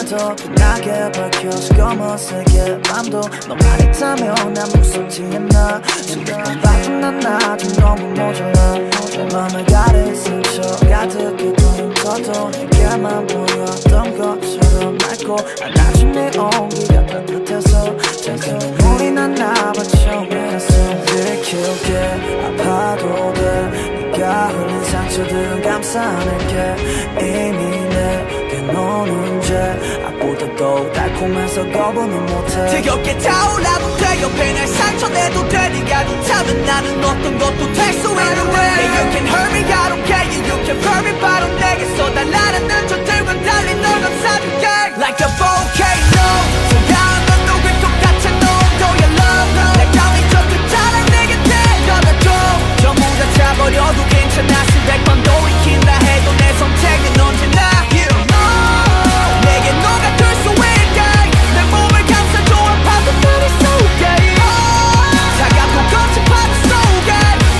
더 빛나게 밝혀서 검은색의 맘도 너만 있다면 난 무섭지 않나 수백번 봐도 난 아직 너무 모자라 내 맘을 가린 상처 가득히 더도 내게만 보였던 것처럼 맑고 안아준 내 온기가 따뜻해서 잠깐 눈물이 난 나와 처음이라서 들키게 아파도 돼 네가 흘린 상처들은 감싸낼게 이미 내게 너는 죄 악보다도 달콤해서 거부는 못해 지겹게 타올라도 돼 옆에 날 상처내도 돼 네가 좋다면 나는 어떤 것도 될 수 있는데 yeah, you can hurt me I don't care yeah, you can hurt me 바로 내게서 달라는 저들과 달리 널 감싸줄게 Like a volcano 차가운 온도에 똑같은 온도의 love 내 감이 젖은 자랑 내게 데려다줘 전부 다 차버려도 괜찮아 수백 번도 익힌다 해도 내 선택은 언제나 내게 너가 될 수 있게 내 몸을 감싸줘 파도들이 쏘게 차갑고 거친 파도 속에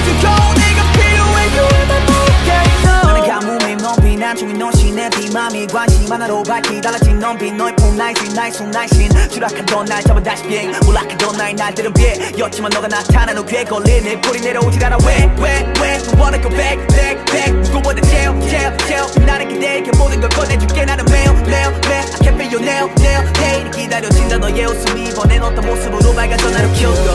뜨거운 네가 필요해 You are my volcano 너는 가뭄이 넘빈 안중에 너신의 네 맘이 관심 하나로 밝히 달라진 넘빈 너의 품 날씨 나의 손 날씬 추락하던 날 잡아 다시 비행 몰락하던 나의 날들은 비였지만 너가 나타난 후 귀에 걸린 내 볼이 내려오질 않아 왜 You wanna go back 누구보다 제일 나를 기대게 모든 걸 꺼내줄게 나는 매일 I can't feel your nail 내일이 기다려진다 너의 웃음 이번엔 어떤 모습으로 밝아져 나를 키워줘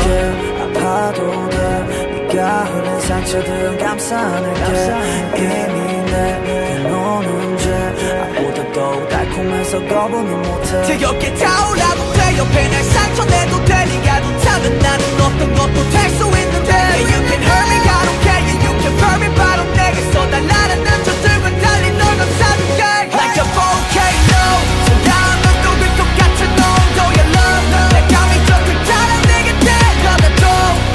아파도 돼 네가 흘린 상처들은 감싸낼게 이미 내게 너는 죄 악보다도 달콤해서 거부는 못해 지겹게 타올라도 돼 옆에 날 상처내도 돼 네가 좋다면 나는 어떤 것도 될 수 있는데 yeah, you can hurt me I don't care yeah, you can hurt me 바로 내게서 달라는 저들과 달리 널 감싸줄게 Like a volcano 차가운 온도에 똑같은 온도의 love 내 감이 젖은 자랑 내게 데려다줘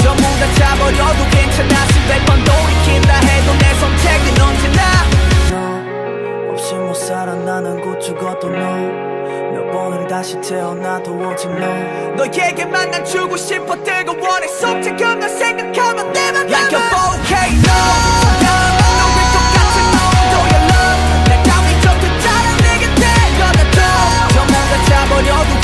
전부 다 차버려도 괜찮아 수백 번도 익힌다 해도 내 선택은 언제나 너 없이 못 살아 나는 곧 죽어도 너 몇 번을 다시 태어나도 오직 너 너에게만 난 주고 싶어 뜨거워 내 속삭여 널 생각하면 내 맘 Like a volcano 차가운 온도에 똑같은 온도의 love 내 감이 젖은 자랑 내게 데려다줘 전부 다 차버려도